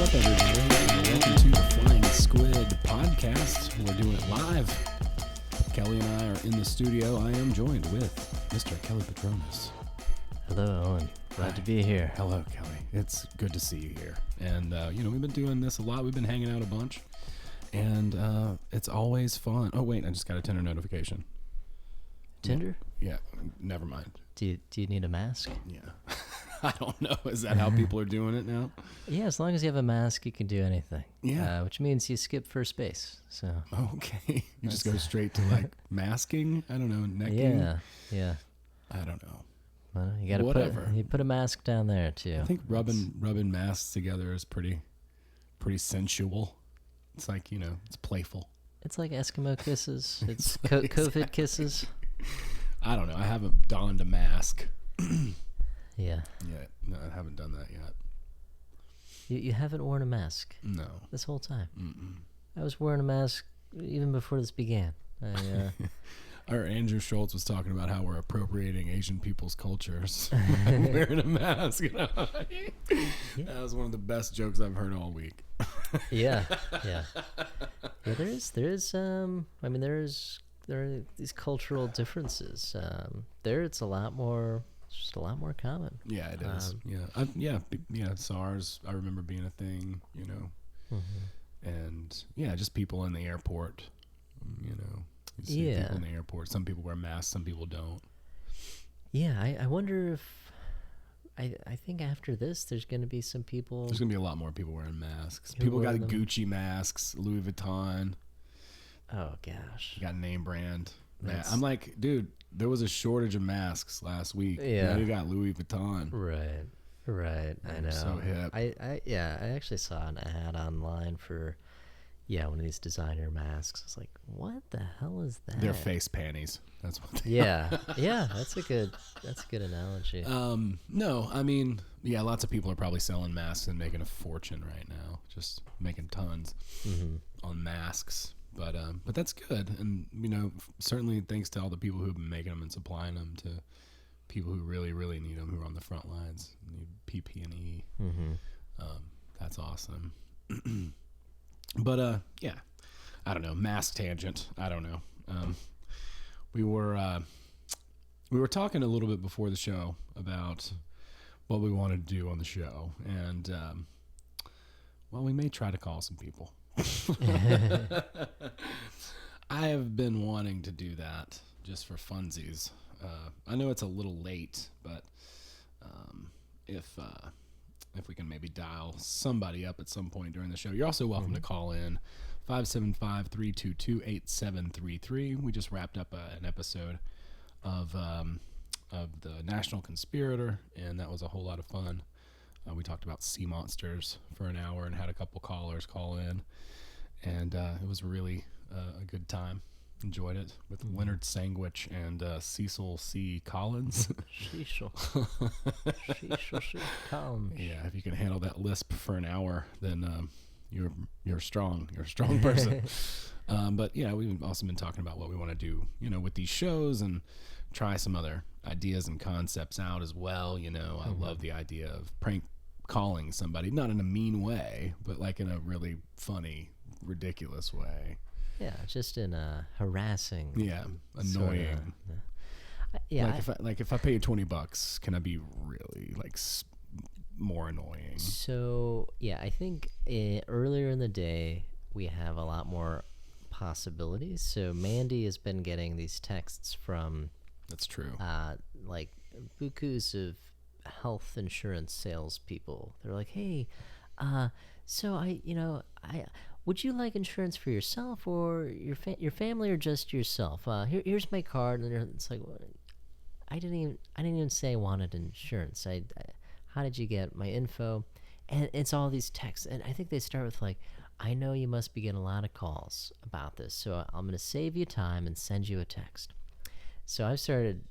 up, everybody? Welcome to the Flying Squid Podcast. We're doing it live. Kelly and I are in the studio. I am joined with Mr. Kelly Petronis. Hello, Owen. Glad to be here. Hello, Kelly. It's good to see you here. And, we've been doing this a lot. We've been hanging out a bunch. And it's always fun. Oh, wait, I just got a Tinder notification. Tinder? Yeah, never mind. Do you need a mask? Yeah. I don't know. Is that how people are doing it now? Yeah, as long as you have a mask, you can do anything. Yeah. Which means you skip first base. So. Okay. You just go straight to like masking? I don't know, necking? Yeah. I don't know. Well, you gotta put a mask down there too. I think rubbing masks together is pretty sensual. It's like, it's playful. It's like Eskimo kisses. It's COVID kisses. I don't know. I haven't donned a mask. Yeah. No, I haven't done that yet. You haven't worn a mask? No. This whole time? Mm-mm. I was wearing a mask even before this began. Our Andrew Schultz was talking about how we're appropriating Asian people's cultures. Wearing a mask. That was one of the best jokes I've heard all week. Yeah. There are these cultural differences. It's just a lot more common. Yeah, it is. SARS, I remember being a thing, Mm-hmm. And just people in the airport, you see people in the airport. Some people wear masks, some people don't. Yeah, I wonder if, I think after this, there's going to be some people. There's going to be a lot more people wearing masks. People got Gucci masks, Louis Vuitton. Oh, gosh. You got name brand. I'm like, dude, there was a shortage of masks last week. Yeah. Now you got Louis Vuitton. Right. I know. So hip. I actually saw an ad online for, one of these designer masks. I was like, what the hell is that? They're face panties. That's what they are. Yeah, that's a good analogy. No, I mean, lots of people are probably selling masks and making a fortune right now, just making tons on masks. But that's good, and certainly thanks to all the people who've been making them and supplying them to people who really, really need them, who are on the front lines, need PPE. That's awesome. But I don't know, mask tangent. I don't know. We were talking a little bit before the show about what we wanted to do on the show, and we may try to call some people. I have been wanting to do that just for funsies. I know it's a little late, but if we can maybe dial somebody up at some point during the show, you're also welcome to call in 575-322-8733. We just wrapped up an episode of the National Conspirator, and that was a whole lot of fun. We talked about sea monsters for an hour and had a couple callers call in, and it was really a good time. Enjoyed it with Leonard Sandwich and Cecil C. Collins. Cecil C. Collins. Yeah, if you can handle that lisp for an hour, then you're strong. You're a strong person. But we've also been talking about what we want to do, with these shows, and try some other ideas and concepts out as well. I love the idea of prank calling somebody, not in a mean way, but like in a really funny, ridiculous way. Yeah, just in a harassing. Yeah, annoying. If I pay you $20, can I be really more annoying? So I think earlier in the day we have a lot more possibilities. So Mandy has been getting these texts from. That's true. Bukus of health insurance salespeople. They're like, hey, so I would you like insurance for yourself or your family or just yourself? Here's my card, and it's like, well, I didn't even say I wanted insurance. How did you get my info? And it's all these texts, and I think they start with like, I know you must be getting a lot of calls about this, so I'm gonna save you time and send you a text. So I've started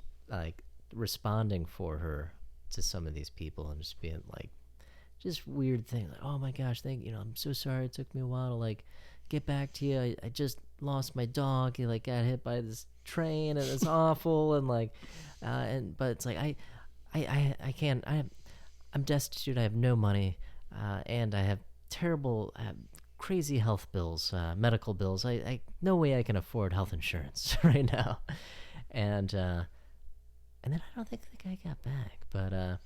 responding for her to some of these people and just being like, just weird things like, oh my gosh, I'm so sorry it took me a while to get back to you. I just lost my dog. He got hit by this train and it's awful, and but it's like I can't. I'm destitute. I have no money, and I have terrible, crazy health bills, medical bills. I no way I can afford health insurance right now, and then I don't think the guy got back. But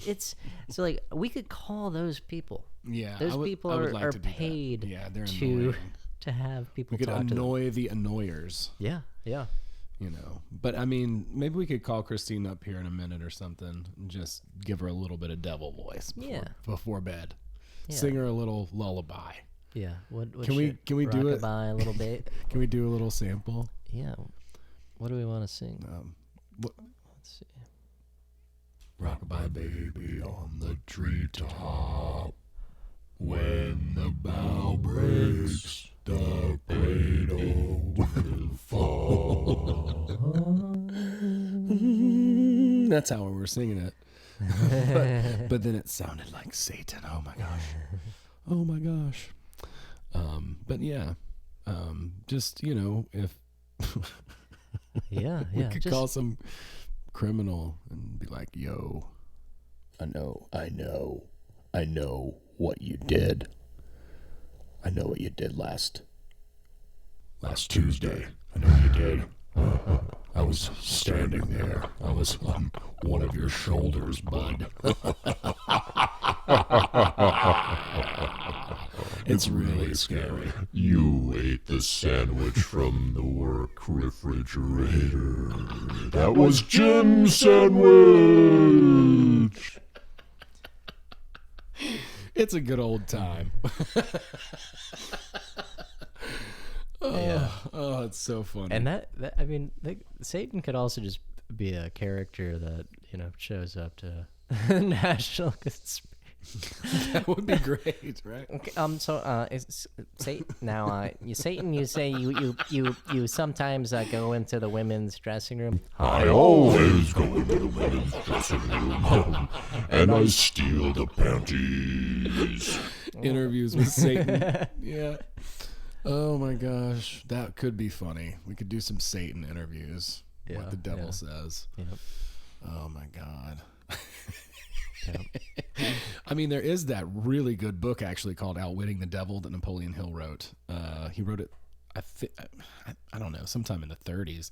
it's so like we could call those people. Yeah, those people are paid. Yeah, they're annoying. To have people we could talk annoy to them. the annoyers. Yeah. You know, but I mean, maybe we could call Christine up here in a minute or something and just give her a little bit of devil voice before bed. Yeah. Sing her a little lullaby. Yeah. What can we do it? A little bit. Can we do a little sample? Yeah. What do we want to sing? Let's see. Rockabye baby on the treetop. When the bough breaks, the cradle will fall. That's how we were singing it. but then it sounded like Satan. Oh my gosh. Oh my gosh. But yeah. Just, you know, if we could call some criminal and be like, yo, I know what you did. I know what you did last Tuesday. I know what you did. I was standing there. I was on one of your shoulders, bud. It's really scary. You ate the sandwich from the work refrigerator. That was Jim's sandwich. It's a good old time. Oh, it's so funny. And that I mean, Satan could also just be a character that, you know, shows up to national conspiracy. That would be great, right? Okay, is Satan now? Satan, you say you sometimes go into the women's dressing room. I always go into the women's dressing room, and I steal the panties. Interviews with Satan. Yeah. Oh my gosh, that could be funny. We could do some Satan interviews. Yeah, what the devil says. Yep. Oh my God. I mean, there is that really good book actually called Outwitting the Devil that Napoleon Hill wrote. He wrote it, I don't know, sometime in the 30s,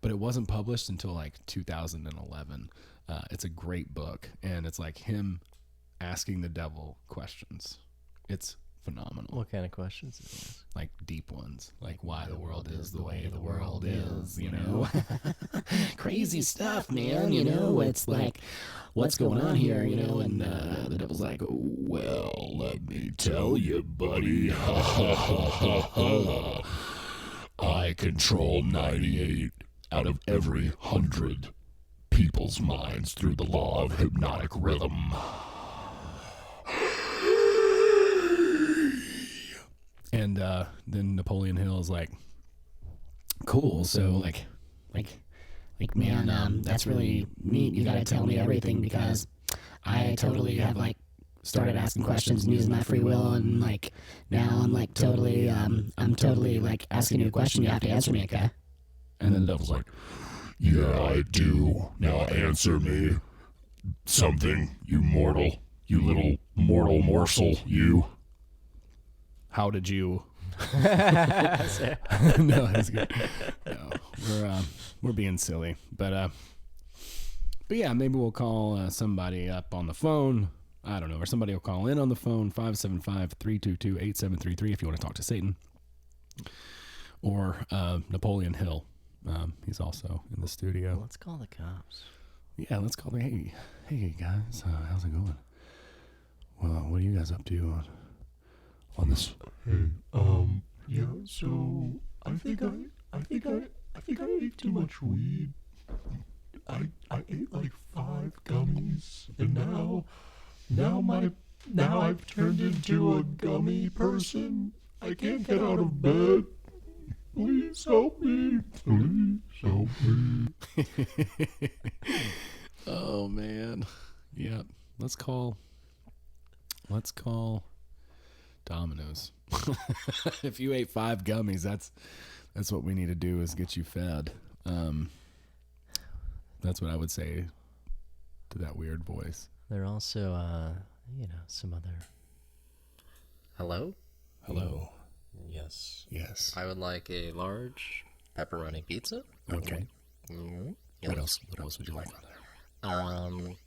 but it wasn't published until like 2011. It's a great book, and it's like him asking the devil questions. It's phenomenal. What kind of questions? Like deep ones, like why the world is the way the world is, you know? Crazy stuff, man, you know? It's like, what's going on here, you know? And the devil's like, well, let me tell you, buddy. I control 98 out of every 100 people's minds through the law of hypnotic rhythm. And then Napoleon Hill is like, cool, so like man, that's really neat. You gotta tell me everything, because I totally have like started asking questions and using my free will, and like now I'm like totally I'm totally like asking you a question. You have to answer me, okay? And then the devil's like, yeah, I do. Now answer me something, you little mortal morsel, you. How did you? No, that's good. No, we're being silly, but yeah, maybe we'll call somebody up on the phone. I don't know, or somebody will call in on the phone, 575-322-8733 if you want to talk to Satan, or Napoleon Hill. He's also in the studio. Let's call the cops. Yeah, let's call the hey guys, how's it going? Well, what are you guys up to on this? Hey, yeah, so I think I ate too much weed. I ate like 5 gummies, and now I've turned into a gummy person. I can't get out of bed. Please help me. Please help me. Oh man. Yeah. Let's call Domino's. If you ate 5 gummies, that's what we need to do, is get you fed. That's what I would say to that weird voice. There are also, some other Hello? Hello. Yes. Yes. I would like a large pepperoni pizza. Okay. Mm-hmm. What else? What else would you like?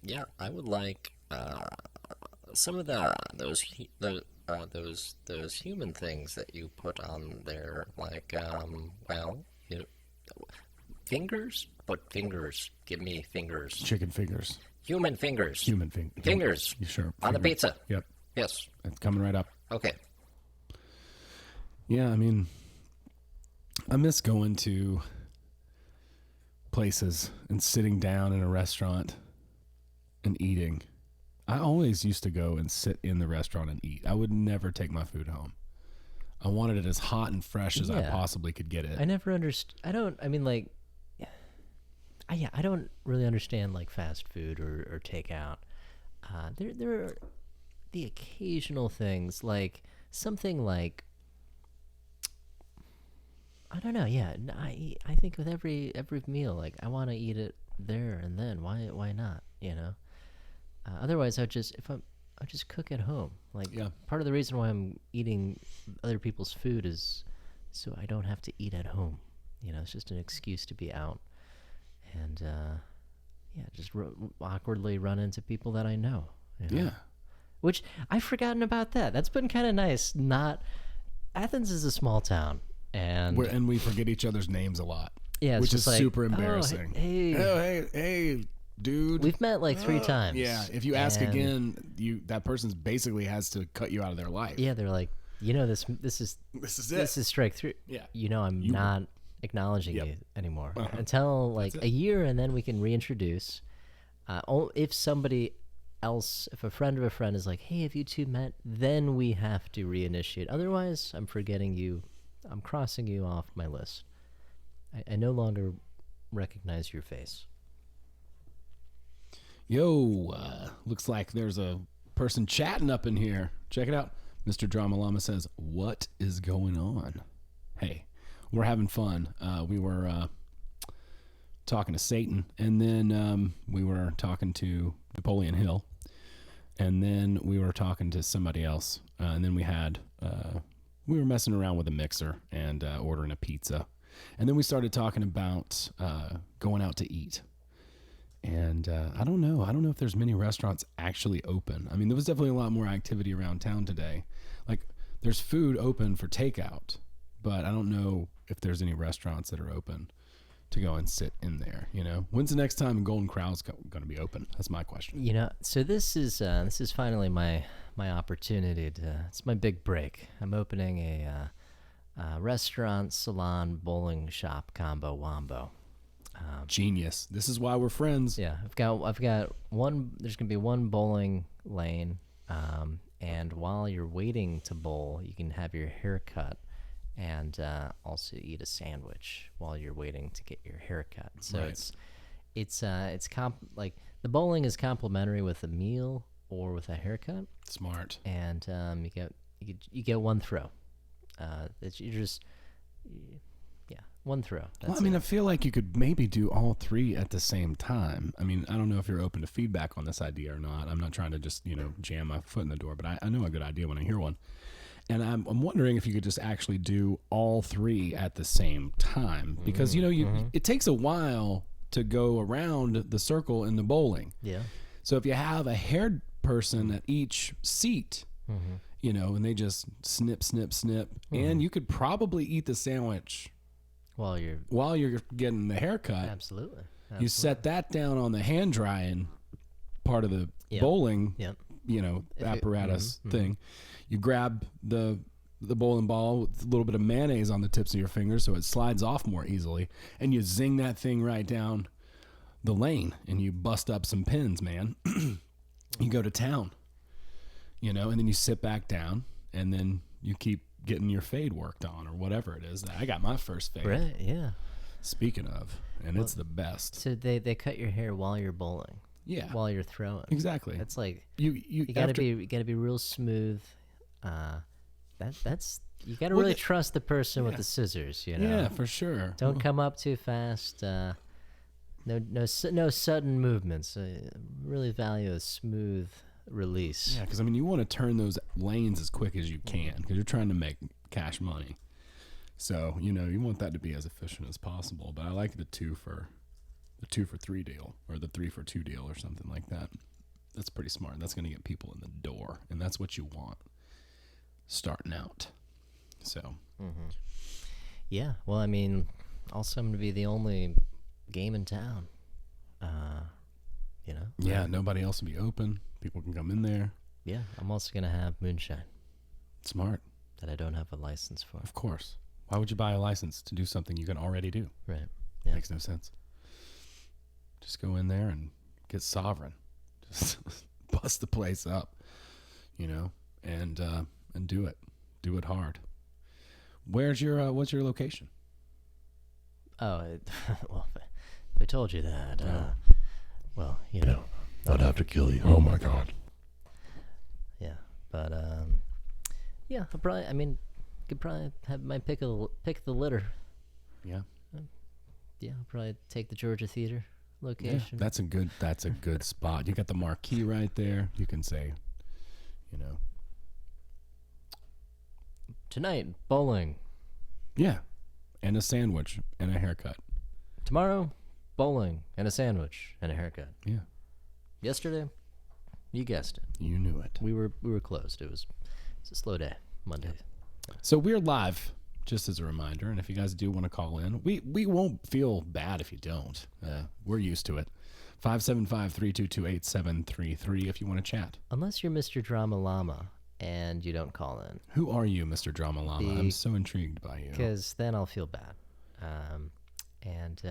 Yeah, I would like some of those human things that you put on there, like fingers. But fingers, give me fingers. Chicken fingers. Human fingers. Fingers. You sure? On the pizza. Yep. Yes. It's coming right up. Okay. Yeah, I mean, I miss going to places and sitting down in a restaurant and eating. I always used to go and sit in the restaurant and eat. I would never take my food home. I wanted it as hot and fresh as I possibly could get it. I never understood. I don't really understand like fast food or takeout. There are the occasional things, like something like, I don't know. Yeah, I think with every meal, like I want to eat it there and then. Why not? You know. Otherwise, I'll just cook at home. Like part of the reason why I'm eating other people's food is so I don't have to eat at home. You know, it's just an excuse to be out and just awkwardly run into people that I know. You know? Yeah. Which I've forgotten about that. That's been kind of nice. Athens is a small town. And we forget each other's names a lot. Yeah, which is like, super embarrassing. Hey, dude. We've met like 3 times. Yeah, if you ask again, that person basically has to cut you out of their life. Yeah, they're like, this is strike 3. Yeah, I'm not acknowledging you anymore until like a year, and then we can reintroduce. If somebody else, if a friend of a friend is like, hey, have you two met? Then we have to reinitiate. Otherwise, I'm forgetting you. I'm crossing you off my list. I no longer recognize your face. Yo, looks like there's a person chatting up in here. Check it out. Mr. Drama Llama says, what is going on? Hey, we're having fun. We were talking to Satan, and then we were talking to Napoleon Hill, and then we were talking to somebody else, and then we were messing around with a mixer and ordering a pizza. And then we started talking about going out to eat. And I don't know if there's many restaurants actually open. I mean, there was definitely a lot more activity around town today. Like, there's food open for takeout, but I don't know if there's any restaurants that are open to go and sit in there, you know? When's the next time Golden Corral's going to be open? That's my question. You know, so this is finally my opportunity it's my big break. I'm opening a restaurant, salon, bowling shop combo wombo. Genius. This is why we're friends. Yeah, I've got one. There's gonna be one bowling lane, and while you're waiting to bowl, you can have your hair cut, and also eat a sandwich while you're waiting to get your hair cut. So right. it's like the bowling is complimentary with a meal or with a haircut. Smart. And you get one throw. One throw. Well, I mean, I feel like you could maybe do all 3 at the same time. I mean, I don't know if you're open to feedback on this idea or not. I'm not trying to just, jam my foot in the door, but I know a good idea when I hear one. And I'm wondering if you could just actually do all 3 at the same time, because, it takes a while to go around the circle in the bowling. Yeah. So if you have a haired person at each seat, and they just snip, and you could probably eat the sandwich while you're getting the haircut. Absolutely. You set that down on the hand drying part of the bowling, apparatus thing. You grab the bowling ball with a little bit of mayonnaise on the tips of your fingers so it slides off more easily, and you zing that thing right down the lane, and you bust up some pins, man. You go to town, and then you sit back down, and then you keep getting your fade worked on or whatever it is. I got my first fade. Right, yeah. Speaking of, and it's the best. So they cut your hair while you're bowling. Yeah. While you're throwing. Exactly. That's like you gotta be real smooth. That's you gotta really trust the person with the scissors, Yeah, for sure. Don't come up too fast. No sudden movements. Really value a smooth release. Yeah, because I mean, you want to turn those lanes as quick as you can because you're trying to make cash money. So you want that to be as efficient as possible. But I like the 2 for 3 deal or the 3 for 2 deal or something like that. That's pretty smart. That's going to get people in the door, and that's what you want starting out. So, Yeah. Well, I mean, also I'm going to be the only game in town. Yeah, nobody else will be open. People can come in there. Yeah, I'm also going to have moonshine. Smart. That I don't have a license for. Of course. Why would you buy a license to do something you can already do? Right. Yeah. Makes no sense. Just go in there and get sovereign. Just bust the place up, and do it. Do it hard. What's your location? Oh, well, if I told you that, well, I'd have to kill you. Oh my God. Yeah, but yeah, I'll probably. I mean, could probably have my pick of the litter. Yeah. Yeah, I'll probably take the Georgia Theater location. Yeah, that's a good spot. You got the marquee right there. You can say, Tonight, bowling. Yeah, and a sandwich and a haircut. Tomorrow, bowling and a sandwich and a haircut. Yeah. Yesterday, you guessed it. You knew it. We were closed. It's a slow day, Monday. So we're live, just as a reminder, and if you guys do want to call in, we won't feel bad if you don't. We're used to it. 575-322-8733 if you want to chat. Unless you're Mr. Drama Llama and you don't call in. Who are you, Mr. Drama Llama? I'm so intrigued by you. Because then I'll feel bad. And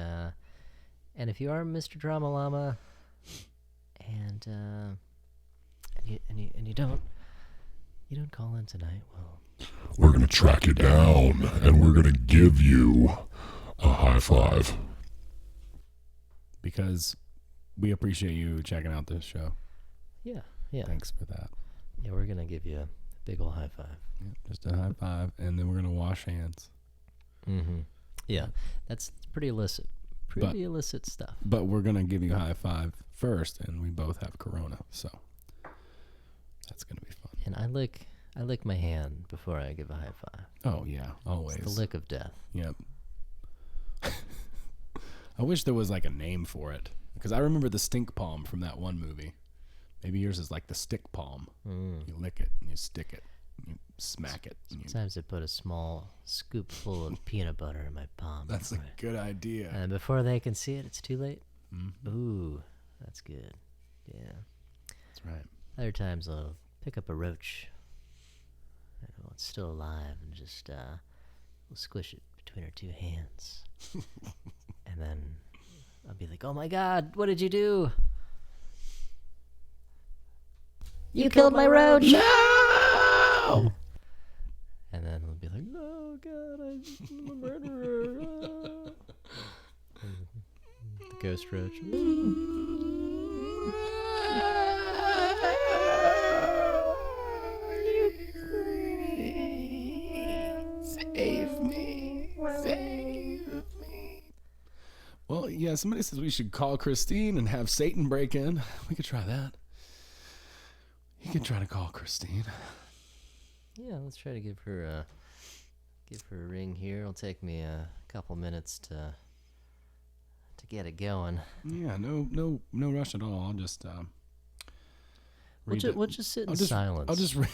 if you are Mr. Drama Llama and you don't call in tonight, well, We're going to track you down, and we're going to give you a high five. Because we appreciate you checking out this show. yeah. Thanks for that. Yeah, we're going to give you a big ol' high five. Yeah, just a high five, and then we're going to wash hands. Mm-hmm. Yeah, that's pretty illicit. Illicit stuff. But we're going to give you a high five first, and we both have corona, so that's going to be fun. And I lick my hand before I give a high five. Oh, yeah, always. It's the lick of death. Yep. I wish there was like a name for it, because I remember the stink palm from that one movie. Maybe yours is like the stick palm. You lick it, and you stick it, and you smack it. Sometimes I put a small scoopful of peanut butter in my palm. That's a good idea. And before they can see it, it's too late. Mm-hmm. Ooh, that's good. Yeah. That's right. Other times I'll pick up a roach. While it's still alive and just we'll squish it between our two hands. And then I'll be like, oh my God, what did you do? You killed my roach! No! And then we'll be like, no, God, I'm a murderer. The ghost roach. Save me. Well, yeah, somebody says we should call Christine and have Satan break in. We could try that. You can try to call Christine. Yeah, let's try to give her a ring here. It'll take me a couple minutes to get it going. Yeah, no rush at all. I'll just we'll just sit in silence. I'll just read.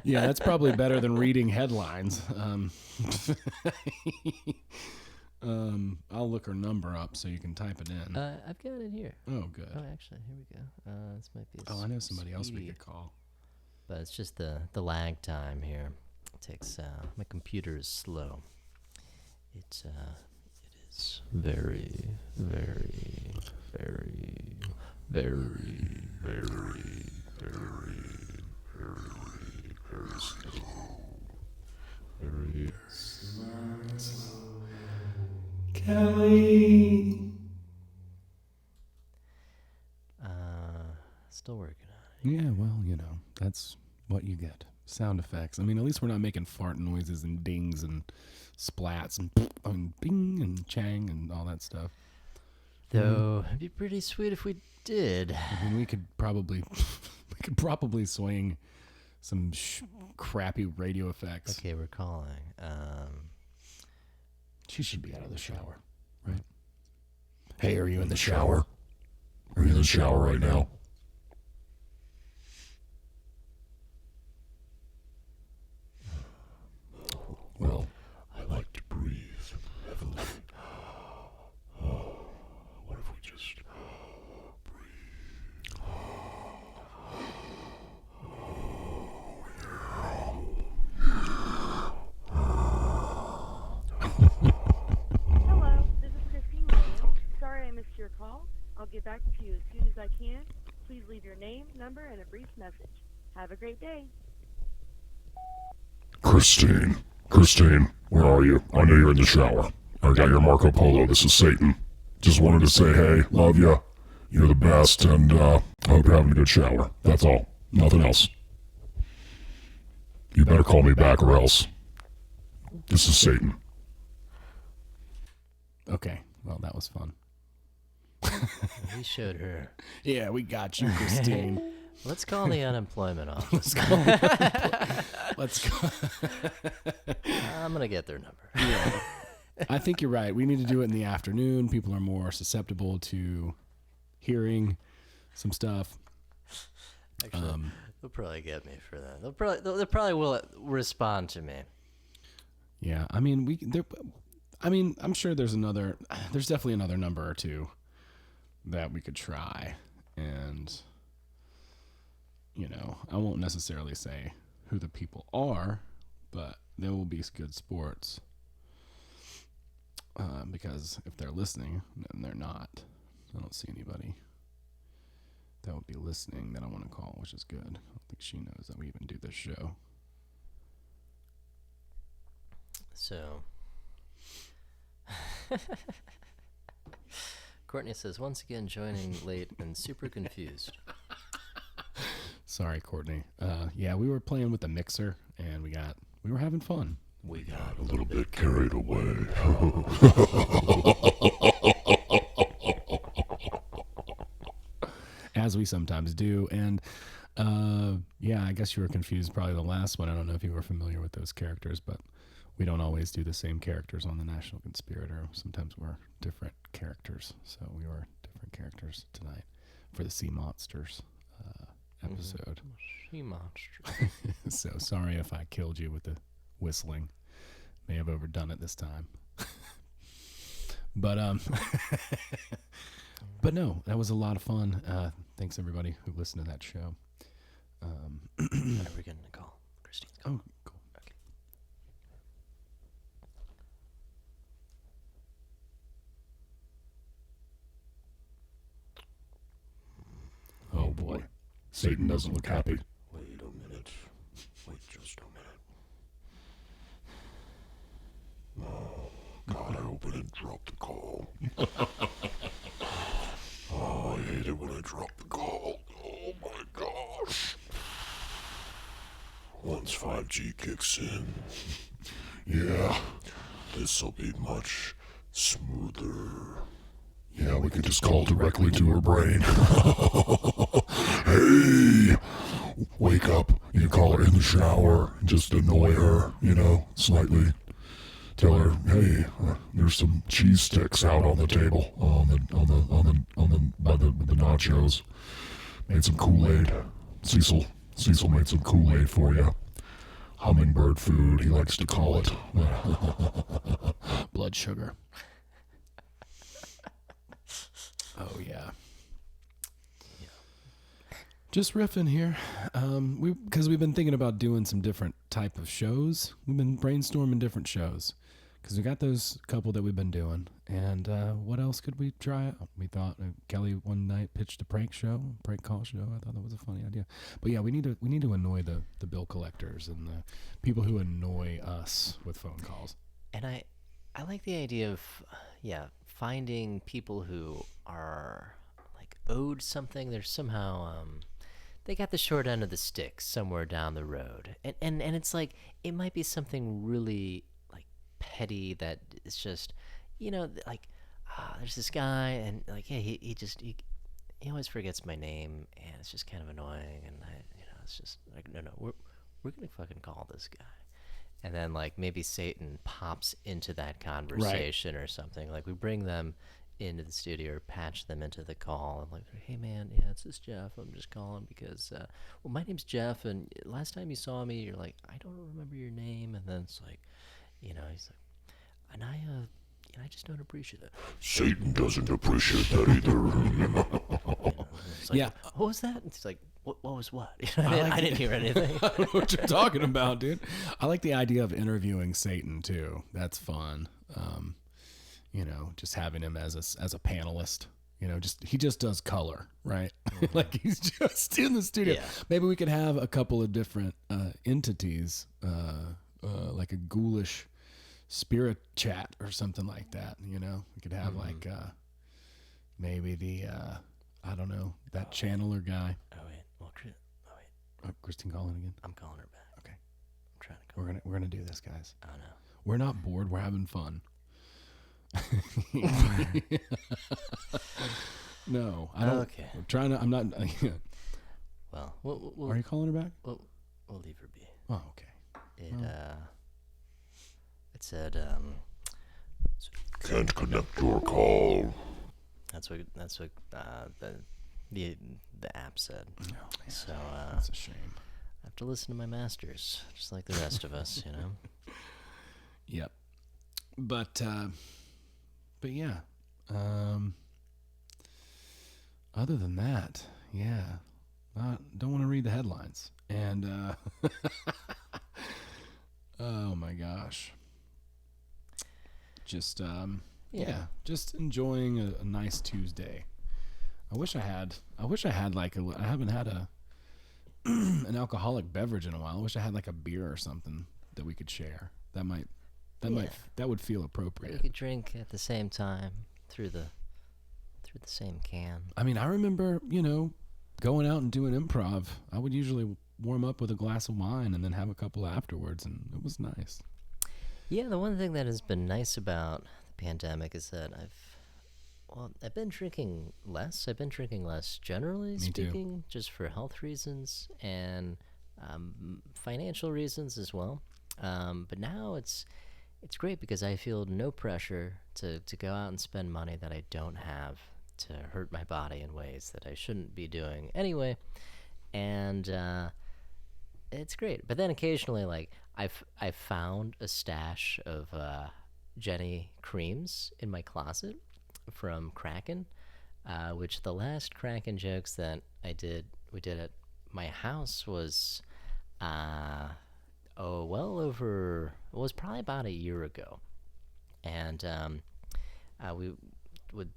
Yeah, that's probably better than reading headlines. I'll look her number up so you can type it in. I've got it here. Oh, good. Oh, actually, here we go. This might be. I know somebody else we could call. But it's just the lag time here. It takes my computer is slow. It is very, very, very, very, very, very slow. Very slow. Kelly. Still working on it. Yeah, well, that's what you get. Sound effects. I mean, at least we're not making fart noises and dings and splats and bing and chang and all that stuff. Though it'd be pretty sweet if we did. I mean, we could probably swing some crappy radio effects. Okay, we're calling. She should be out of the shower, right? Hey, are you in the shower? Are you in the shower right now? Well, I like to breathe heavily. What if we just breathe? Hello, this is Christine Williams. Sorry I missed your call. I'll get back to you as soon as I can. Please leave your name, number, and a brief message. Have a great day. Christine, where are you? I know you're in the shower. I got your Marco Polo. This is Satan. Just wanted to say, hey, love ya. You're the best, and I hope you're having a good shower. That's all. Nothing else. You better call me back or else. This is Satan. Okay, well, that was fun. We showed her. Yeah, we got you, Christine. Let's call the unemployment office. Let's go. I'm going to get their number. Yeah. I think you're right. We need to do it in the afternoon. People are more susceptible to hearing some stuff. Actually, they'll probably get me for that. They probably will respond to me. Yeah, I mean, I'm sure there's definitely another number or two that we could try. And, I won't necessarily say who the people are, but they will be good sports. Because if they're listening, then they're not. I don't see anybody that would be listening that I want to call, which is good. I don't think she knows that we even do this show. So, Courtney says, once again joining late and super confused. Sorry, Courtney. Yeah, we were playing with the mixer, and we were having fun. We got a little bit carried away. As we sometimes do. And, yeah, I guess you were confused probably the last one. I don't know if you were familiar with those characters, but we don't always do the same characters on the National Conspirator. Sometimes we're different characters. So we were different characters tonight for the Sea Monsters episode. Sea monster. So sorry if I killed you with the whistling. May have overdone it this time. But but no, that was a lot of fun. Thanks everybody who listened to that show. We're getting a call. Christine's calling. Oh, cool. Okay. Oh boy, Satan doesn't look happy. Wait a minute. Wait just a minute. Oh, God, I hope I didn't drop the call. Oh, I hate it when I drop the call. Oh my gosh. Once 5G kicks in, yeah, this'll be much smoother. Yeah, we can just call directly to her brain. Hey, wake up. You can call her in the shower. Just annoy her, slightly. Tell her, hey, there's some cheese sticks out on the table by the nachos. Made some Kool-Aid. Cecil made some Kool-Aid for you. Hummingbird food, he likes to call it. Blood sugar. Oh yeah. Just riffing here. Because we've been thinking about doing some different type of shows. We've been brainstorming different shows. Because we got those couple that we've been doing. And what else could we try out? We thought Kelly one night pitched a prank call show. I thought that was a funny idea. But yeah, we need to annoy the bill collectors and the people who annoy us with phone calls. And I like the idea of, finding people who are like owed something. They're somehow they got the short end of the stick somewhere down the road, and it's like it might be something really like petty that is just like there's this guy, and like, hey, he always forgets my name, and it's just kind of annoying, and it's just like, no, we're gonna fucking call this guy. And then like maybe Satan pops into that conversation or something. Like we bring them into the studio or patch them into the call and like, hey man, yeah, it's this Jeff. I'm just calling because well, my name's Jeff, and last time you saw me, you're like, I don't remember your name. And then it's like, he's like, and I just don't appreciate it. Satan doesn't appreciate that either. It's like, Yeah. What was that? And it's like, what was what? I didn't hear anything. I don't know what you're talking about, dude. I like the idea of interviewing Satan too. That's fun. Just having him as a panelist. He just does color, right? Like he's just in the studio. Yeah. Maybe we could have a couple of different entities, like a ghoulish spirit chat or something like that. We could have like maybe the I don't know, that channeler guy. Oh wait, Christine calling again. I'm calling her back. Okay, I'm trying to call. we're gonna do this, guys. Oh no. We're not bored. We're having fun. No, I don't. Okay. I'm trying to. I'm not. Well, we'll Are you calling her back? we'll leave her be. Oh, okay. It said Can't connect your call. that's what the app said. Oh, man, So that's a shame. I have to listen to my masters, just like the rest of us, Yep. But yeah. Other than that, yeah. Don't want to read the headlines. And oh my gosh. Just just enjoying a nice Tuesday. I wish I had like I haven't had an alcoholic beverage in a while. I wish I had like a beer or something that we could share. That would feel we appropriate. could drink at the same time through the same can. I mean, I remember, going out and doing improv. I would usually warm up with a glass of wine and then have a couple afterwards, and it was nice. Yeah, the one thing that has been nice about the pandemic is that I've been drinking less. I've been drinking less, generally Me too. speaking, just for health reasons and financial reasons as well. But now it's great because I feel no pressure to go out and spend money that I don't have to hurt my body in ways that I shouldn't be doing anyway. And it's great. But then occasionally, like, I've found a stash of Jenny creams in my closet from Krakin, which the last Krakin jokes that we did at my house was it was probably about a year ago. And we would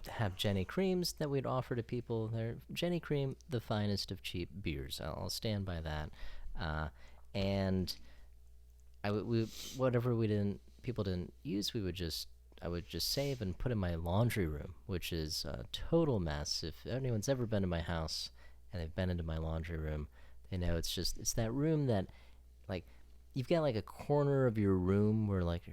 have Jenny creams that we'd offer to people. They're Jenny cream, the finest of cheap beers. I'll stand by that. And whatever people didn't use, I would just save and put in my laundry room, which is a total mess. If anyone's ever been to my house and they've been into my laundry room, they know it's that room that, like, you've got like a corner of your room where like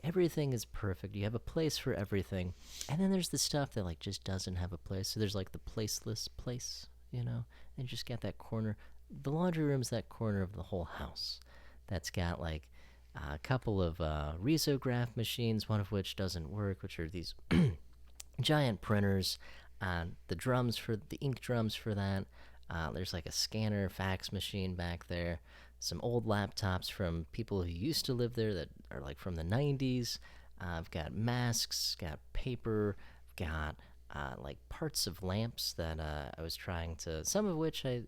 everything is perfect. You have a place for everything, and then there's the stuff that like just doesn't have a place. So there's like the placeless place, and you just got that corner. The laundry room's that corner of the whole house that's got like a couple of risograph machines, one of which doesn't work, which are these giant printers. The ink drums for that. There's like a scanner fax machine back there. Some old laptops from people who used to live there that are like from the 90s. I've got masks, got paper, got like parts of lamps that I was trying to, some of which I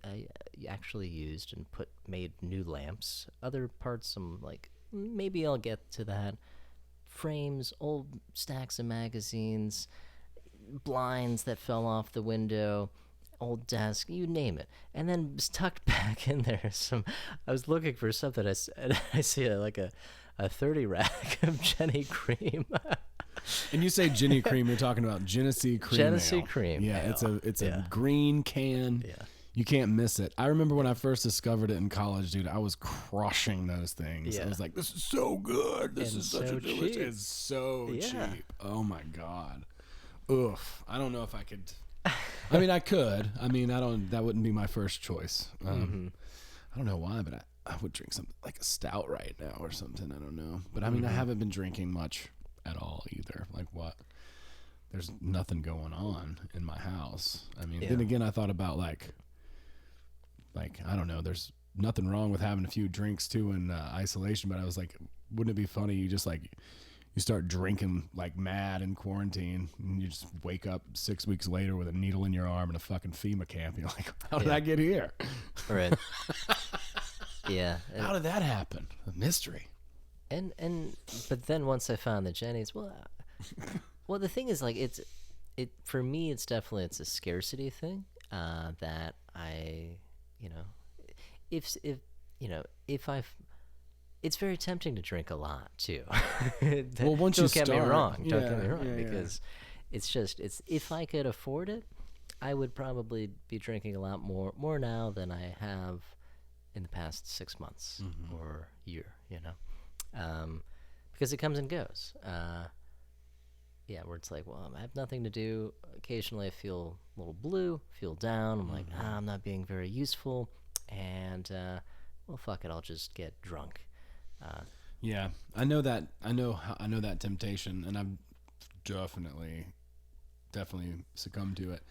actually used and made new lamps. Other parts I'm like, maybe I'll get to that. Frames, old stacks of magazines, blinds that fell off the window, old desk, you name it. And then tucked back in there I was looking for something, I see like a 30 rack of Jenny cream. And you say Jenny cream, you're talking about Genesee cream Genesee ale. cream Yeah, ale. it's a green can. Yeah. You can't miss it. I remember when I first discovered it in college, dude, I was crushing those things. Yeah. I was like, this is so good. This And is such so a delicious. cheap. It's so Yeah. cheap. Oh my God. Oof. I don't know if I could. I mean, I could. I mean, that wouldn't be my first choice. I don't know why, but I would drink something like a stout right now or something. I don't know. But I mean, I haven't been drinking much at all either. Like what? There's nothing going on in my house. I mean, then again, I thought about like, I don't know, there's nothing wrong with having a few drinks too in isolation, but I was like, wouldn't it be funny? You just like, you start drinking like mad in quarantine and you just wake up 6 weeks later with a needle in your arm in a fucking FEMA camp. You're like, how did I get here? Right. Yeah. How did that happen? A mystery. But then once I found the Jenny's, well, the thing is like, for me, it's a scarcity thing, that I, it's very tempting to drink a lot too. Well, once you start, don't get me wrong, because it's if I could afford it, I would probably be drinking a lot more now than I have in the past 6 months or year, because it comes and goes. Where it's like, well, I have nothing to do. Occasionally I feel a little blue, feel down. I'm like, I'm not being very useful. And, well, fuck it, I'll just get drunk. Yeah, I know that temptation, and I've definitely succumbed to it.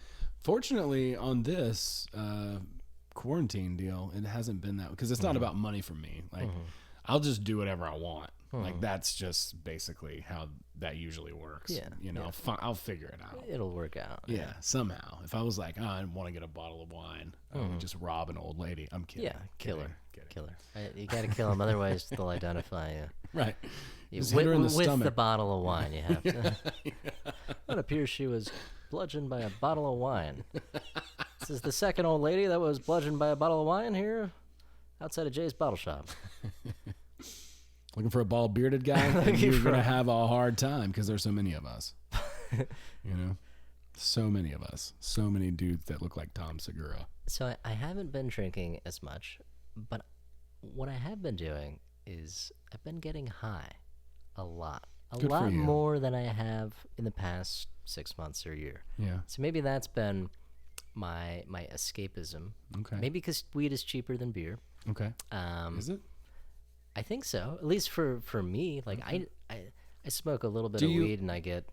Fortunately, on this quarantine deal, it hasn't been that, because it's not about money for me. Like, I'll just do whatever I want. Like, that's just basically how that usually works. Yeah. I'll figure it out. It'll work out. Yeah, somehow. If I was like, I want to get a bottle of wine, I would just rob an old lady. I'm kidding. Yeah, kill her. You got to kill them, otherwise they'll identify you. Right. Just hit her in the stomach. With the bottle of wine, you have to. It appears she was bludgeoned by a bottle of wine. This is the second old lady that was bludgeoned by a bottle of wine here outside of Jay's Bottle Shop. Looking for a bald-bearded guy? You're going to have a hard time because there's so many of us. So many of us. So many dudes that look like Tom Segura. So I haven't been drinking as much, but what I have been doing is I've been getting high a lot. A Good lot more than I have in the past 6 months or a year. Yeah. So maybe that's been my escapism. Okay. Maybe because weed is cheaper than beer. Okay. Is it? I think so. At least for me, like I smoke a little bit of weed and I get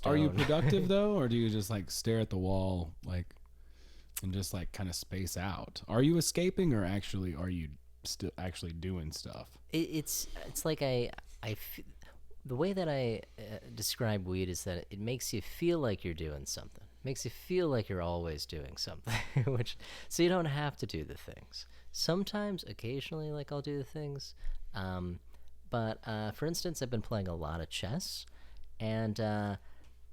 Are you productive though, or do you just like stare at the wall like and just like kind of space out? Are you escaping, or actually are you still actually doing stuff? It's like the way that I describe weed is that it makes you feel like you're doing something. It makes you feel like you're always doing something, so you don't have to do the things. Sometimes, occasionally, like I'll do the things, but for instance, I've been playing a lot of chess, and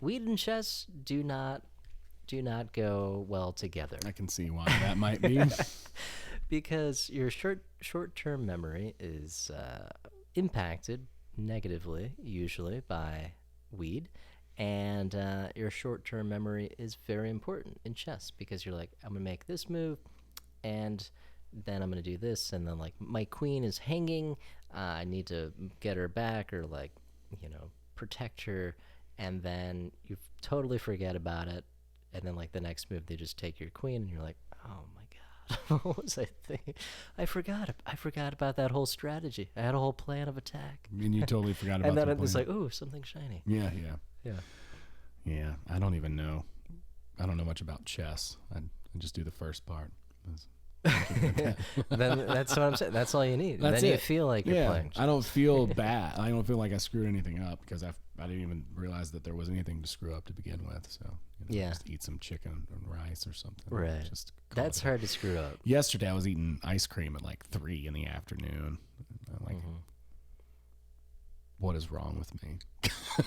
weed and chess do not go well together. I can see why that might be. Because your short-term memory is impacted negatively, usually, by weed, and your short-term memory is very important in chess, because you're like, I'm gonna make this move, and then I'm gonna do this, and then like my queen is hanging, I need to get her back, or like, protect her, and then you totally forget about it, and then like the next move they just take your queen, and you're like, oh my god, what was I thinking? I forgot about that whole strategy. I had a whole plan of attack, and you totally forgot about it. And then it was like, ooh, something shiny. Yeah. I don't even know. I don't know much about chess. I just do the first part. Then that's what I'm saying. That's all you need. That's then it. You feel like you're playing. I don't feel bad. I don't feel like I screwed anything up, because I didn't even realize that there was anything to screw up to begin with. So just eat some chicken and rice or something. Right. That's hard to screw up. Yesterday I was eating ice cream at like 3 in the afternoon. I'm like, what is wrong with me?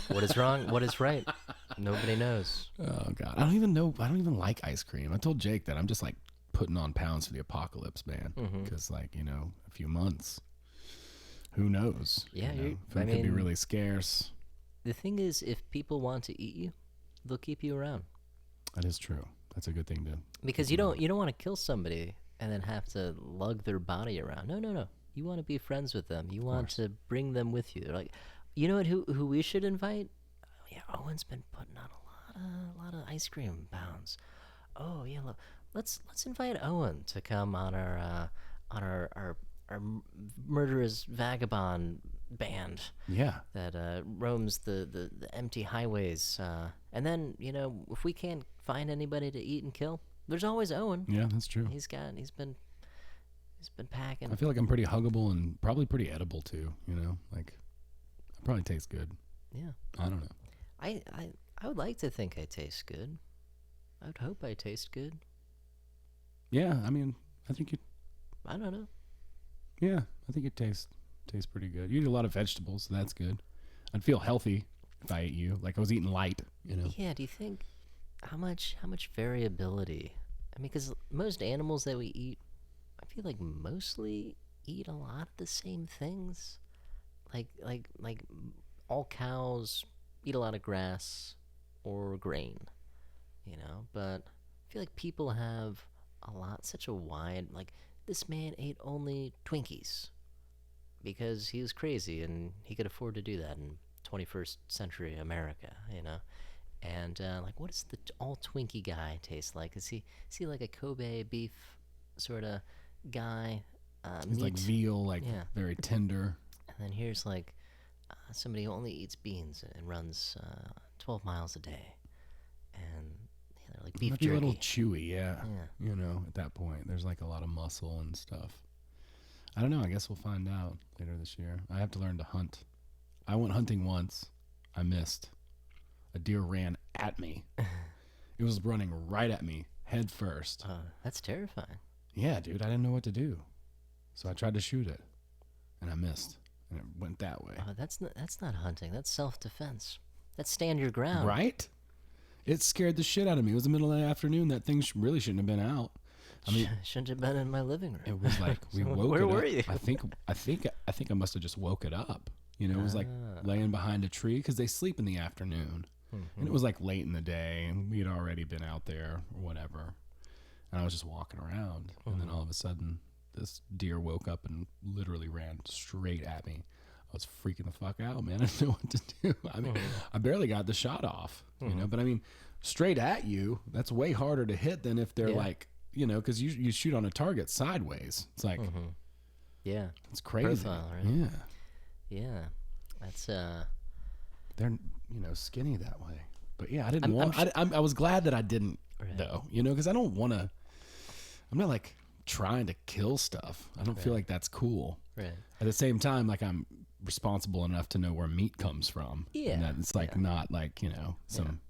What is wrong? What is right? Nobody knows. Oh God, I don't even know. I don't even like ice cream. I told Jake that I'm just like putting on pounds for the apocalypse, man. Because like, a few months, who knows? Yeah, food could be really scarce. The thing is, if people want to eat you, they'll keep you around. That is true. That's a good thing to. Because you don't want to kill somebody and then have to lug their body around. No. You want to be friends with them. You want to bring them with you. They're like, you know what? Who we should invite? Oh, yeah, Owen's been putting on a lot a lot of ice cream pounds. Oh yeah, let's invite Owen to come on our murderous vagabond band Yeah. that roams the empty highways. And then if we can't find anybody to eat and kill, there's always Owen. Yeah, that's true. He's been packing. I feel like I'm pretty huggable and probably pretty edible too. Like I probably taste good. Yeah. I don't know. I would like to think I taste good. I would hope I taste good. Yeah, I mean, I think you. I don't know. Yeah, I think it tastes pretty good. You eat a lot of vegetables, so that's good. I'd feel healthy if I ate you. Like I was eating light. Yeah. Do you think how much variability? I mean, because most animals that we eat, I feel like mostly eat a lot of the same things. Like all cows eat a lot of grass or grain, but I feel like people have such a wide, like, this man ate only Twinkies because he was crazy and he could afford to do that in 21st century America, and like, what does the all Twinkie guy taste like? Is he like a Kobe beef sort of guy? He's meat? like veal, like very tender. And then here's like somebody who only eats beans and runs 12 miles a day, and they're like beef Might jerky. be a little chewy, yeah. At that point, there's like a lot of muscle and stuff. I don't know. I guess we'll find out later this year. I have to learn to hunt. I went hunting once. I missed. A deer ran at me. It was running right at me, head first. That's terrifying. Yeah, dude. I didn't know what to do, so I tried to shoot it, and I missed. And it went that way. That's not hunting. That's self-defense. That's stand your ground. Right? It scared the shit out of me. It was the middle of the afternoon. That thing really shouldn't have been out. I mean, shouldn't have been in my living room. It was like we woke Where it up. were you? I think I must have just woke it up. It was like laying behind a tree because they sleep in the afternoon, and it was like late in the day, and we had already been out there or whatever. And I was just walking around, and then all of a sudden, this deer woke up and literally ran straight at me. I was freaking the fuck out, man. I didn't know what to do. I mean, I barely got the shot off, but I mean, straight at you, that's way harder to hit than if they're like, because you shoot on a target sideways. It's like, yeah, it's crazy. Profile, right? Yeah. Yeah. That's, they're, skinny that way. But yeah, I didn't want, I was glad that I didn't though, because I don't want to, I'm not like trying to kill stuff. I don't feel like that's cool. Right. At the same time, like I'm responsible enough to know where meat comes from. Yeah. And that it's like not like, some,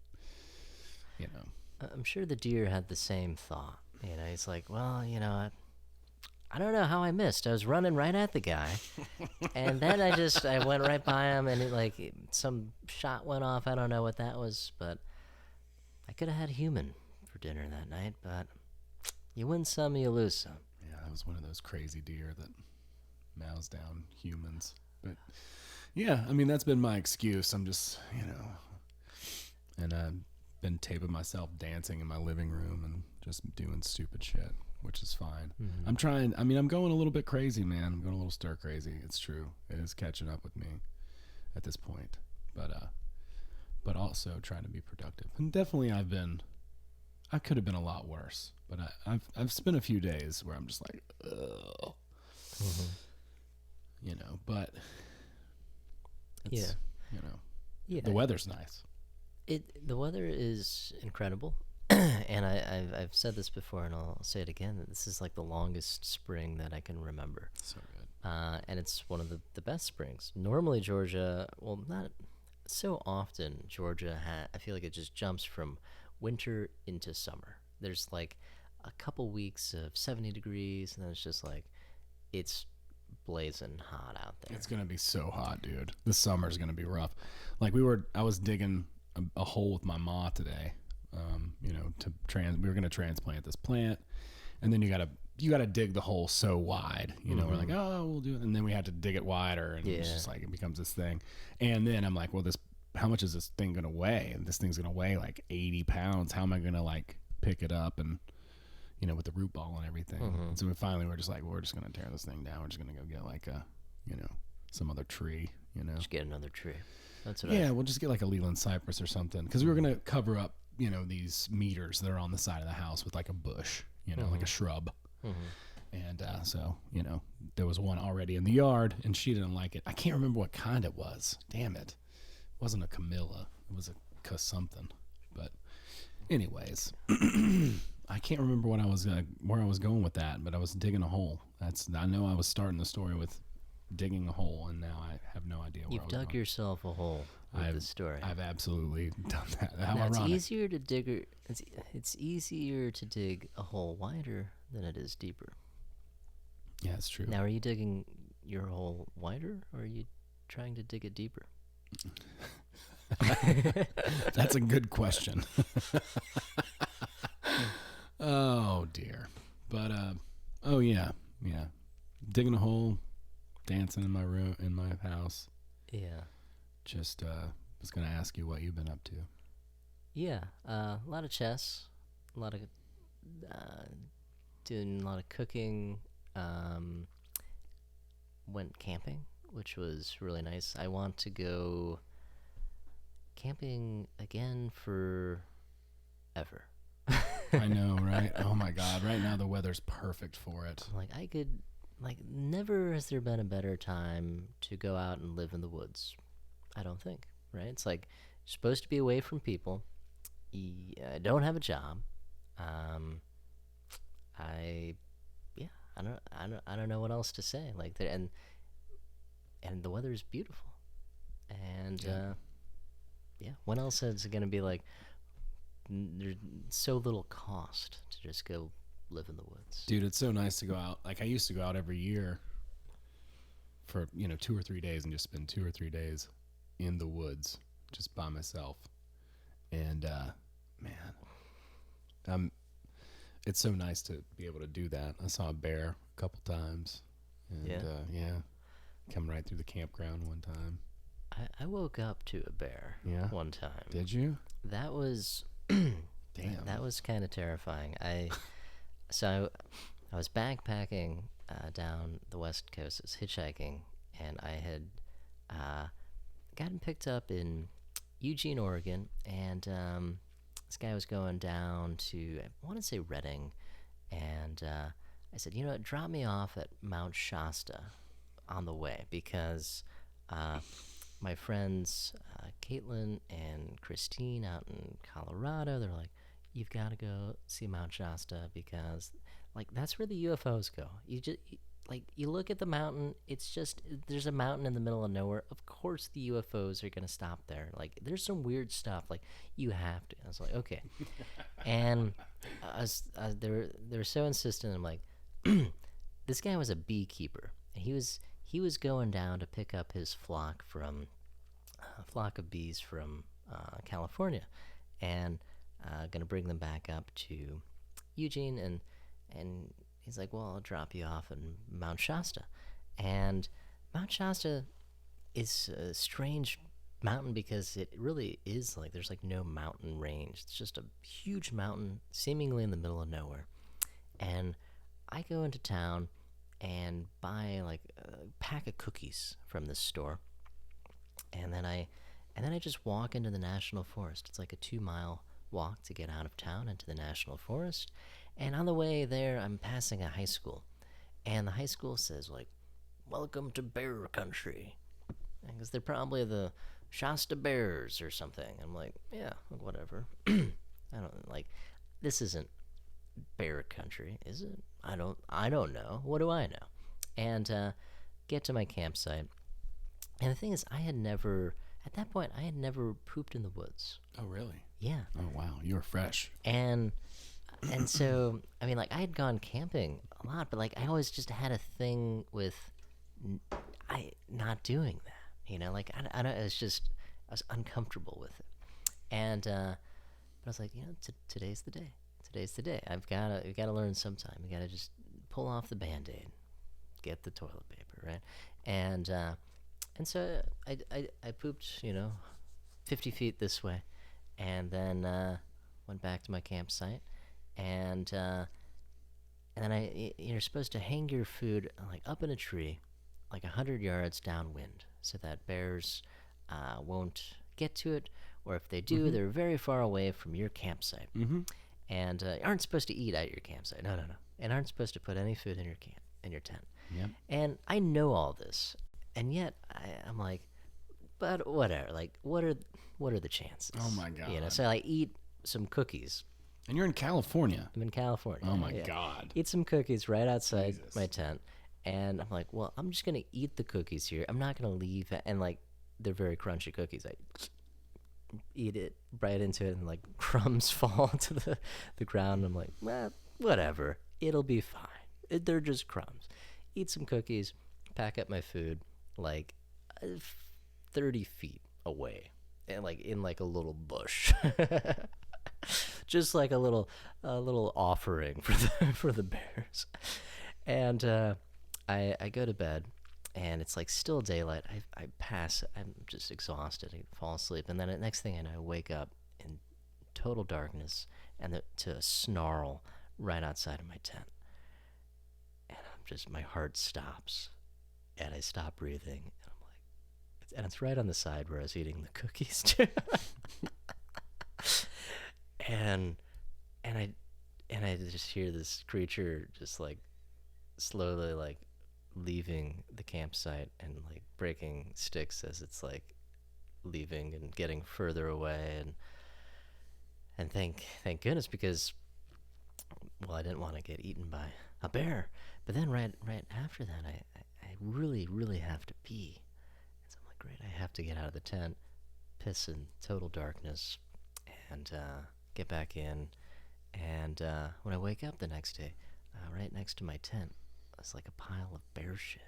I'm sure the deer had the same thought. He's like, well, I don't know how I missed. I was running right at the guy, and then I went right by him, and some shot went off. I don't know what that was, but I could have had human for dinner that night. But you win some, you lose some. Yeah, that was one of those crazy deer that mows down humans. But yeah, I mean, that's been my excuse. I'm just, and I've been taping myself dancing in my living room and just doing stupid shit, which is fine. I'm trying. I mean, I'm going a little bit crazy, man. I'm going a little stir crazy. It's true. It is catching up with me at this point. But also trying to be productive. And definitely I could have been a lot worse. But I've spent a few days where I'm just like, ugh. But it's, the weather's nice. The weather is incredible. And I've said this before, and I'll say it again, that this is like the longest spring that I can remember. So good. And it's one of the best springs. Normally Georgia, well, not so often Georgia, I feel like it just jumps from winter into summer. There's like a couple weeks of 70 degrees, and then it's just like, it's blazing hot out there. It's going to be so hot, dude. The summer's going to be rough. Like I was digging a hole with my ma today. We were going to transplant this plant, and then you got to dig the hole so wide, we're like, oh, we'll do it. And then we had to dig it wider, and it's just like, it becomes this thing. And then I'm like, well, how much is this thing going to weigh? And this thing's going to weigh like 80 pounds. How am I going to like pick it up and, with the root ball and everything. And so we finally were just like, well, we're just going to tear this thing down. We're just going to go get like a, some other tree, Just get another tree. That's what Yeah, we'll just get like a Leland cypress or something, because we were gonna cover up, these meters that are on the side of the house with like a bush, like a shrub. And so, there was one already in the yard, and she didn't like it. I can't remember what kind it was. Damn it. It wasn't a Camilla. It was a something. But anyways, I can't remember what where I was going with that, but I was digging a hole. I know I was starting the story with digging a hole, and now I have no idea where You've dug yourself a hole with the story. I've absolutely done that. How Now, ironic. it's easier to dig a hole wider than it is deeper. Yeah, it's true. Now, are you digging your hole wider, or are you trying to dig it deeper? That's a good question. Oh dear. But oh yeah. Digging a hole, dancing in my room, in my house. Yeah. Just was gonna ask you what you've been up to. Yeah, a lot of chess, a lot of doing a lot of cooking. Went camping, which was really nice. I want to go camping again forever. I know, right? Oh my God! Right now the weather's perfect for it. Never has there been a better time to go out and live in the woods. I don't think, right? It's like you're supposed to be away from people. I don't have a job. I don't know what else to say. And the weather is beautiful. And when else is it gonna be like? There's so little cost to just go live in the woods. Dude, it's so nice to go out. Like I used to go out every year for 2 or 3 days and just spend 2 or 3 days in the woods just by myself. And man, it's so nice to be able to do that. I saw a bear a couple times, and come right through the campground one time. I woke up to a bear one time. Did you? That was damn. That was kind of terrifying. I was backpacking down the West Coast. I was hitchhiking, and I had gotten picked up in Eugene, Oregon, and this guy was going down to, I want to say Redding, and I said, drop me off at Mount Shasta on the way, because my friends Caitlin and Christine out in Colorado, they're like, you've got to go see Mount Shasta, because that's where the UFOs go. You look at the mountain, there's a mountain in the middle of nowhere. Of course the UFOs are going to stop there. There's some weird stuff, you have to. I was like, okay. And they were so insistent. I'm like, this guy was a beekeeper, and he was going down to pick up his flock of bees from California, and going to bring them back up to Eugene, and he's like, well, I'll drop you off in Mount Shasta. And Mount Shasta is a strange mountain, because it really is there's no mountain range. It's just a huge mountain seemingly in the middle of nowhere. And I go into town and buy a pack of cookies from this store, and then I just walk into the National Forest. It's like a 2-mile walk to get out of town into the National Forest. And on the way there, I'm passing a high school, and the high school says welcome to bear country, because they're probably the Shasta Bears or something. I'm like, yeah, whatever. I don't this isn't bear country, is it? I don't know. What do I know? And get to my campsite, and the thing is, at that point I had never pooped in the woods. Oh really? Yeah. Oh wow, you were fresh. And so I had gone camping a lot, but I always just had a thing with not doing that. I don't. It's just I was uncomfortable with it, and but I was like, today's the day. Today's the day. We've got to learn sometime. We got to just pull off the Band-Aid, get the toilet paper, right? And so I pooped, 50 feet this way, and then went back to my campsite, and then you're supposed to hang your food up in a tree like 100 yards downwind so that bears won't get to it, or if they do, they're very far away from your campsite. And aren't supposed to eat at your campsite. No. And aren't supposed to put any food in your tent. Yep. And I know all this, and yet I'm like, but whatever. Like, what are the chances? Oh my God. You know, so I eat some cookies. And you're in California. I'm in California. Oh my God. Eat some cookies right outside my tent, and I'm like, well, I'm just gonna eat the cookies here. I'm not gonna leave. And like, they're very crunchy cookies. I eat it right into it, and like crumbs fall to the ground. I'm like, well, whatever. It'll be fine. They're just crumbs. Eat some cookies, pack up my food, like 30 feet away, and like in like a little bush, just like a little offering for the bears. And I go to bed, and it's like still daylight. I pass. I'm just exhausted. I fall asleep, and then the next thing I know, I wake up in total darkness and to a snarl right outside of my tent. And my heart stops, and I stop breathing, and I'm like, and it's right on the side where I was eating the cookies too. and I just hear this creature just like slowly like leaving the campsite and like breaking sticks as it's like leaving and getting further away, and thank goodness, because well, I didn't want to get eaten by a bear. But then right after that, I really have to pee. And so I'm like, great, I have to get out of the tent, piss in total darkness, and get back in. And when I wake up the next day, right next to my tent, it's like a pile of bear shit.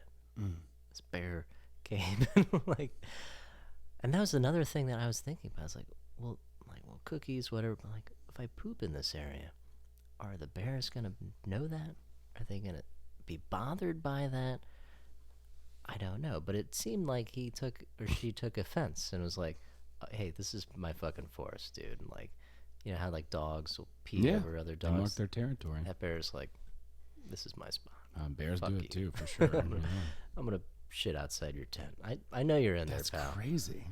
This bear came like, and that was another thing that I was thinking about. I was like, well, cookies, whatever. But like, if I poop in this area, are the bears gonna know that? Are they gonna be bothered by that? I don't know, but it seemed like he took or she took offense and was like, "Hey, this is my fucking forest, dude." And like, you know how like dogs will pee over other dogs. They mark their territory. That bear's like, "This is my spot." Bears Fuck do it you. too, for sure. I'm gonna shit outside your tent. I know you're in That's there, pal. crazy.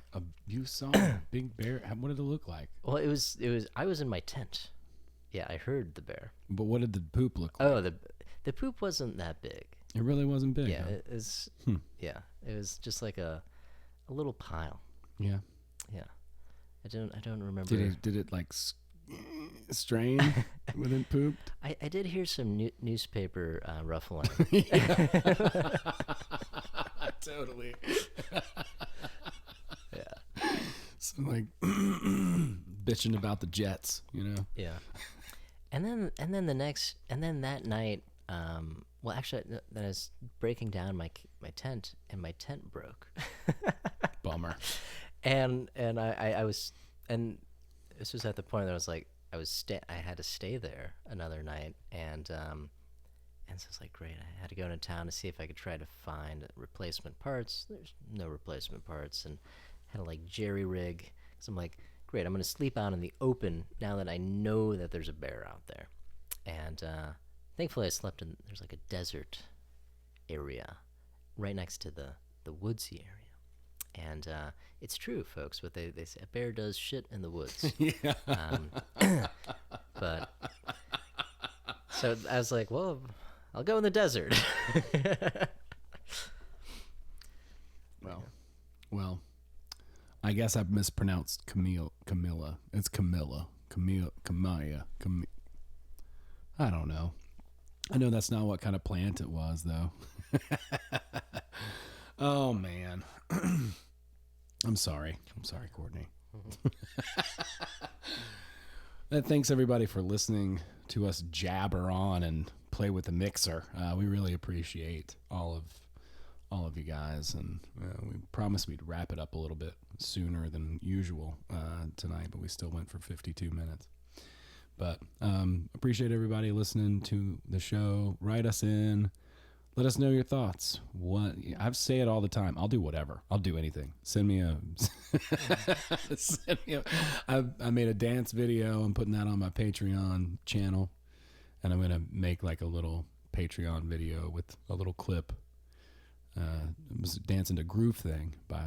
You saw a big bear. What did it look like? Well, it was. I was in my tent. Yeah, I heard the bear. But what did the poop look like? Oh, the poop wasn't that big. It really wasn't big. Yeah, huh? it was. Yeah, it was just like a little pile. Yeah. Yeah, I don't remember. Did it like strain when it pooped? I did hear some newspaper ruffling. Totally. Yeah. So like bitching about the Jets, you know. Yeah. And then that night, well, actually, then I was breaking down my tent, and my tent broke. Bummer. And I was, and this was at the point that I was like, I had to stay there another night, and so I was like, great, I had to go into town to see if I could try to find replacement parts. There's no replacement parts, and had to like jerry rig. So I'm like, great, I'm gonna sleep out in the open now that I know that there's a bear out there. And thankfully I slept in, there's like a desert area right next to the woodsy area. And it's true, folks, what they say, a bear does shit in the woods. Yeah. But so I was like, well, I'll go in the desert. Well, I guess I've mispronounced Camilla. It's Camilla. I don't know. I know that's not what kind of plant it was, though. Oh, man. I'm sorry, Courtney. Thanks, everybody, for listening to us jabber on and play with the mixer. We really appreciate all of you guys, and we promised we'd wrap it up a little bit sooner than usual tonight, but we still went for 52 minutes. But appreciate everybody listening to the show. Write us in. Let us know your thoughts. I say it all the time. I'll do whatever. I'll do anything. Send me a. I made a dance video. I'm putting that on my Patreon channel, and I'm gonna make like a little Patreon video with a little clip it was dancing to Groove Thing by,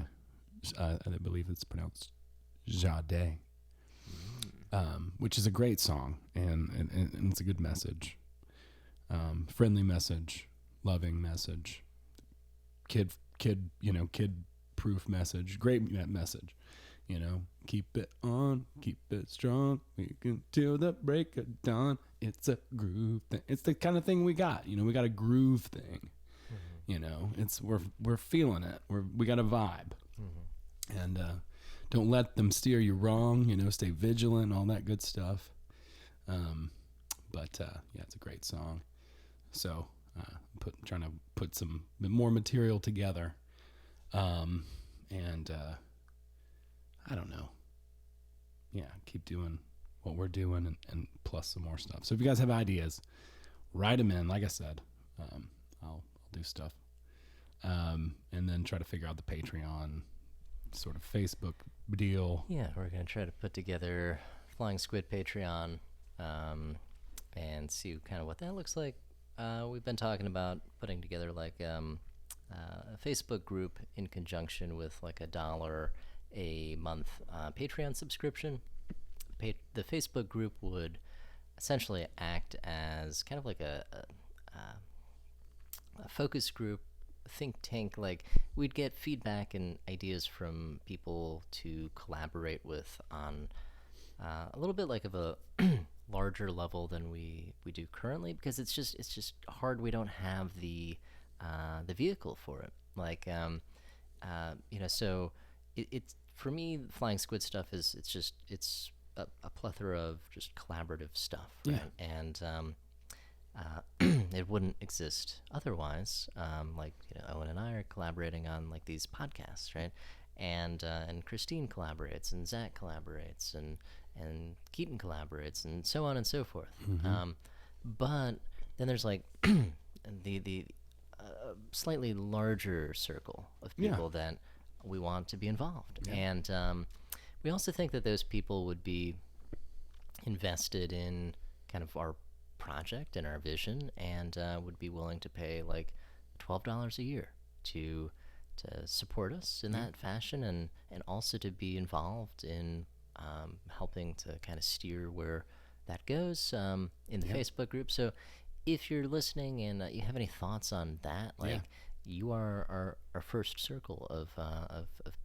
I believe it's pronounced Jade, which is a great song, and it's a good message. Friendly message, loving message, kid proof message, great message. Keep it on, keep it strong. We can till the break of dawn. It's a groove thing. It's the kind of thing we got. We got a groove thing. It's we're feeling it. We got a vibe, and don't let them steer you wrong. Stay vigilant, all that good stuff. But it's a great song. So trying to put some more material together, and I don't know. Yeah, keep doing what we're doing and plus some more stuff. So if you guys have ideas, write them in. Like I said, I'll do stuff, and then try to figure out the Patreon sort of Facebook deal. Yeah, we're gonna try to put together Flying Squid Patreon, and see kind of what that looks like. We've been talking about putting together like a Facebook group in conjunction with like $1 a month Patreon subscription. The Facebook group would essentially act as kind of like a focus group, think tank. Like we'd get feedback and ideas from people to collaborate with on a little bit like of a larger level than we do currently, because it's just hard. We don't have the vehicle for it. Like so it's for me, Flying Squid stuff is it's a plethora of just collaborative stuff, right? Yeah. And it wouldn't exist otherwise. Like Owen and I are collaborating on like these podcasts, right? And Christine collaborates, and Zach collaborates, and Keaton collaborates, and so on and so forth. But then there's like the slightly larger circle of people that we want to be involved. And we also think that those people would be invested in kind of our project and our vision, and would be willing to pay like $12 a year to support us in that fashion, and also to be involved in helping to kind of steer where that goes in the Facebook group. So if you're listening and you have any thoughts on that, like you are our first circle of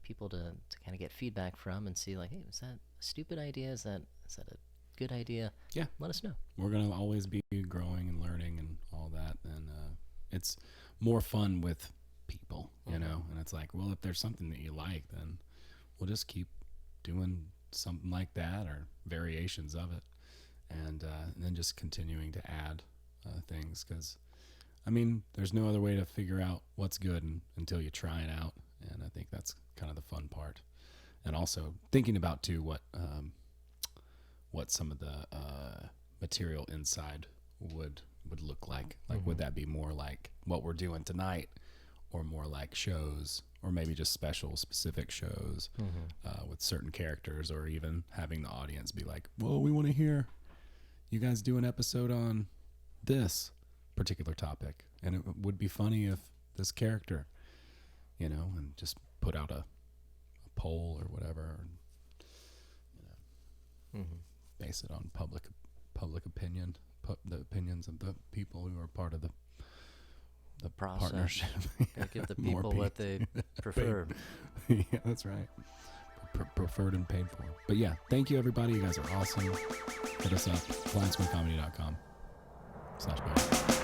people to kind of get feedback from and see like, hey, was that a stupid idea? Is that a good idea? Yeah, let us know. We're gonna always be growing and learning and all that, and it's more fun with people, and it's like, well, if there's something that you like, then we'll just keep doing something like that or variations of it, and then just continuing to add things, because I mean, there's no other way to figure out what's good until you try it out, and I think that's kind of the fun part. And also thinking about too what some of the material inside would look like. Like, would that be more like what we're doing tonight, or more like shows, or maybe just specific shows with certain characters, or even having the audience be like, well, we want to hear you guys do an episode on this particular topic, and it would be funny if this character, and just put out a poll or whatever, base it on public opinion, the opinions of the people who are part of the process. Partnership. Gotta give the people what they prefer. Yeah, that's right. Preferred and paid for. But yeah, thank you everybody. You guys are awesome. Hit us up, flyingsquidcomedy.com/book.